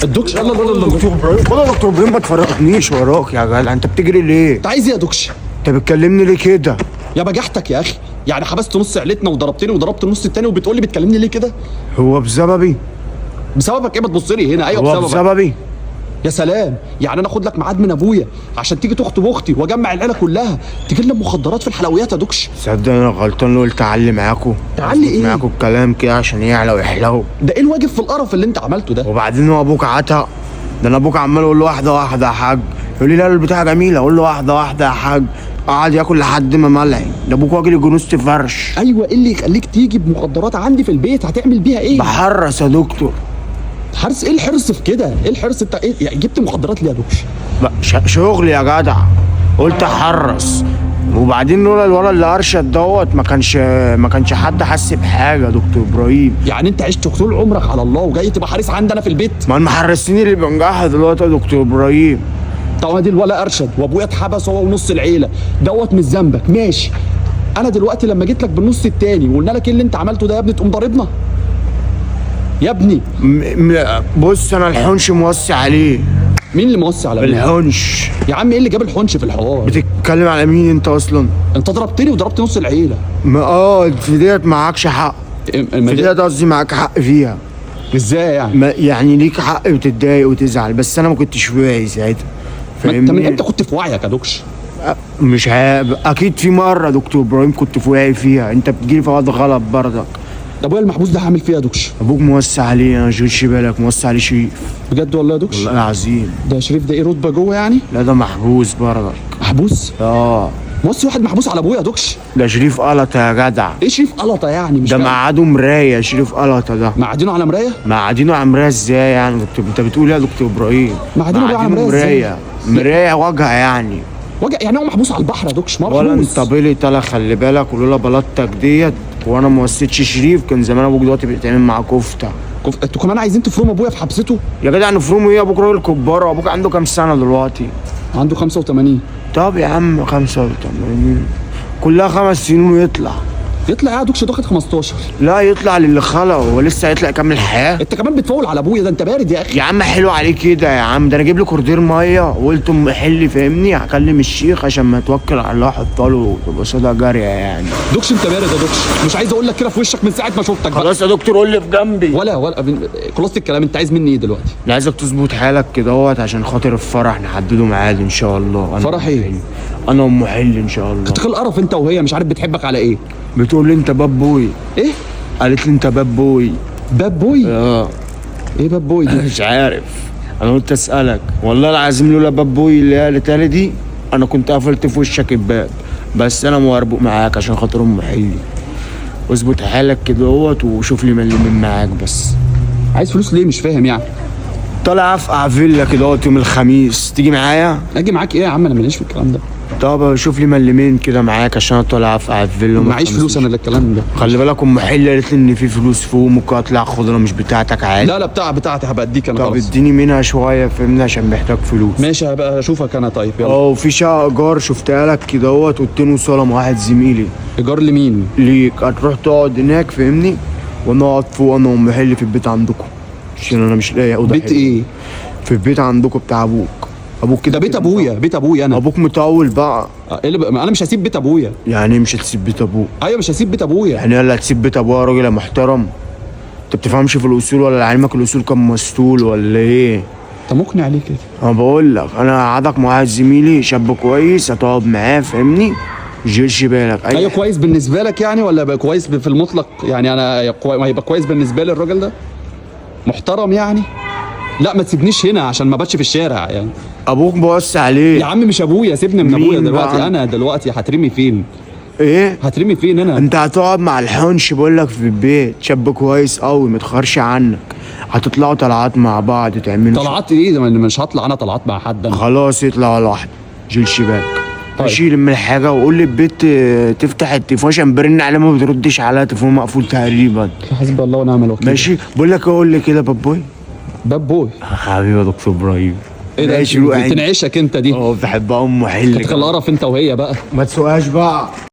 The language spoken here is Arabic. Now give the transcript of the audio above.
الدكش. الله الله الله. دكتور ابراهيم، والله يا دكتور ابراهيم ما تفرقنيش وراك يا جدع، انت بتجري ليه؟ انت عايز ايه يا دكش؟ انت بتكلمني ليه كده؟ يا بجحتك يا اخي، يعني حبست نص عيلتنا وضربتني وضربت النص التاني وبتقول لي بتكلمني ليه كده؟ هو بسببي؟ بسببك ايه؟ ما تبص لي هنا. ايوه هو بسببك. بسببي؟ يا سلام، يعني انا اخد لك ميعاد من ابويا عشان تيجي تخطب اختي واجمع العيله كلها تجي لنا مخدرات في الحلويات يا دكش؟ صدق انا غلطان اللي قلت اعلي معاكوا. تعلي ايه؟ معاكوا الكلام كده عشان يعلى ويحلو. ده ايه الواجب في القرف اللي انت عملته ده؟ وبعدين هو ابوك عتق؟ ده انا ابوك عمال اقول له واحده واحده يا حاج، يقول لي لا البتاعه جميله، اقول له واحده واحده يا حاج، قعد ياكل لحد ما ملعي. ده ابوك واكل جنوز فرش. ايوه، ايه اللي يخليك تيجي بمخدرات عندي في البيت؟ هتعمل بيها ايه؟ بحرس يا دكتور. حرص ايه الحرص في كده؟ ايه الحرص؟ انت ايه يعني جبت مخدرات ليه يا دكش؟ شغل يا جدع، قلت احرس. وبعدين لولا الولد اللي ارشد دوت ما كانش حد حس بحاجه يا دكتور ابراهيم. يعني انت عشت طول عمرك على الله وجاي تبقى حارس عندنا في البيت؟ ما المحرسين اللي بنجحها دلوقتي يا دكتور ابراهيم. طبعا دي الولا ارشد وابويا اتحبس هو ونص العيله دوت مش ذنبك، ماشي. انا دلوقتي لما جيت لك بالنص التاني وقلنا لك ايه اللي انت عملته ده يا ابني تقوم ضاربنا يا ابني؟ بص انا الحنش موسع عليه. مين اللي موسع على مين؟ الحنش يا عم ايه اللي جاب الحنش في الحوار؟ بتتكلم على مين انت اصلا؟ انت ضربتني وضربت نص العيله. في ديت معكش حق. في ديت قصدي معاك حق فيها. ازاي يعني؟ يعني ليك حق وتتضايق وتزعل، بس انا ما كنتش واعي ساعتها. انت من امتى كنت في وعيك يا دكش؟ مش اكيد في مره دكتور ابراهيم كنت في واعي فيها، انت بتجيلي في وقت غلط برضك. ده ابويا المحبوس ده هعمل فيها يا دكش؟ ابوك موسع عليه، انا مشغلش بالك، موسع عليه شريف. بجد والله يا دكش؟ والله العظيم. ده شريف ده ايه رتبه جوه يعني؟ لا ده محبوس برضك. محبوس؟ اه. موصي واحد محبوس على ابويا يا دكش؟ ده شريف قلطه يا جدع. ايه شريف قلطه يعني؟ مش ده فاهم. مقعده مرايه شريف قلطه ده. معادينه على مرايه؟ مقعدينه على مرايه ازاي يعني دكتور؟ انت بتقول ايه يا دكتور ابراهيم؟ مقعدينه على مرايه ازاي؟ مرايه واجهه يعني. وجع يعني هو محبوس على البحر يا دكش؟ مرحوس. ولا انت بلي تلا خلي بالك، ولولا بلطتك ديت وانا ما وصيتش شريف كان زمان ابوك دلوقتي بيتعمل مع كفته. انتوا كمان عايزين تفرموا ابويا في حبسته؟ يا جدع نفرمه ايه؟ ابوك راجل كبار، وابوك عنده كام سنه دلوقتي؟ عنده 85. طب يا عم 85 كلها 5 سنين ويطلع. يطلع ايه يا دكش؟ ده واخد 15. لا يطلع للي خلقه، هو لسه هيطلع يكمل الحياه. انت كمان بتفول على ابويا، ده انت بارد يا اخي. يا عم حلو عليك كده يا عم، ده انا اجيب له كوردير ميه وقلت ام حلي فاهمني، هكلم الشيخ عشان ما يتوكل على الله احط له تبقى صدى جاريه يعني. دكش انت بارد يا دكش، مش عايز اقول لك كده في وشك من ساعه ما شفتك. خلاص يا دكتور قول لي في جنبي. ولا خلصت الكلام، انت عايز مني ايه دلوقتي؟ انا عايزك تظبط حالك كده اهوت عشان خاطر الفرح نحدده ميعاد ان شاء الله. فرح ايه؟ انا ام حل ان شاء الله. تخيل قرف انت وهي مش عارف بتحبك على ايه؟ بتقول لي انت باب بوي. ايه؟ قالت لي انت باب بوي. باب بوي؟ اه. ايه باب بوي دي؟ مش عارف، انا قلت اسالك والله العظيم، لولا باب بوي اللي قالتها لي دي انا كنت قفلت في وشك الباب، بس انا مواربق معاك عشان خاطر ام حلي. اظبط حالك كده اهوت وشوف لي ملمين معاك بس. عايز فلوس ليه؟ مش فاهم يعني. طالع افقع فيلا كده اهوت يوم الخميس، تيجي معايا؟ اجي معاك ايه يا عم؟ انا ماليش في الكلام ده. طب شوف لي ملمين كده معاك عشان انا طالع افقع في فيلا. معيش فلوس انا للكلام ده. خلي بالك ام حلي قالت لي ان في فلوس فوق، ممكن اطلع خضره مش بتاعتك عادي. لا بتاعتي هبقى اديك انا. طب خلاص اديني منها شويه فهمني عشان محتاج فلوس. ماشي، هبقى اشوفك انا. طيب يلا. وفي شقه ايجار شفتها لك كده اهوت، واتنين وصاله مع واحد زميلي. ايجار لمين؟ ليك، هتروح تقعد هناك فاهمني، وانا اقعد فوق انا وام حلي في البيت عندكم عشان انا مش لاقي اوضه. بيت ايه؟ في البيت عندكم بتاع ابوك. ابوك كده ده بيت ابويا، بيت ابويا انا. ابوك مطول بقى. ايه اللي انا مش هسيب بيت ابويا. يعني مش هتسيب بيت ابوك؟ ايوه مش هسيب بيت ابويا. يعني يلا هتسيب بيت ابويا يا راجل يا محترم؟ انت بتفهمش في الاصول ولا علمك الاصول كان مسطول ولا ايه؟ انت مقنع ليه كده؟ انا بقول لك انا هقعدك مع واحد زميلي شاب كويس، هتقعد معاه فاهمني، مشغلش بالك. ايوه كويس بالنسبه لك يعني، ولا يبقى كويس في المطلق يعني؟ انا ما هيبقى كويس بالنسبه لي الراجل ده محترم يعني. لا ما تسيبنيش هنا عشان ما باتش في الشارع يعني. ابوك بوصي عليه يا عم مش ابويا، سيبني من ابويا دلوقتي بقى؟ انا دلوقتي هترمي فين؟ ايه؟ هترمي فين انا؟ انت هتقعد مع الحنش بقول لك في البيت، شاب كويس قوي ما تخرش عنك، هتطلعوا طلعات مع بعض تعملوا. طلعات ايه؟ مش هطلع انا طلعات مع حد انا. خلاص يطلع لوحده جيلش بالك. طيب. شيل من الحاجه وقول لي البيت تفتح التليفون عشان برن عليه ما بتردش عليها، تليفون مقفول تقريبا. حسبي الله ونعم الوكيل. ماشي بقول لك قول لي كده بابوي. باب بوي. حبيبي يا دكتور ابراهيم. ايه ده؟ ماشي روح. تنعشك انت دي. بحبها ام حل. تتخيل قرف انت وهي بقى. ما تسوقهاش بقى.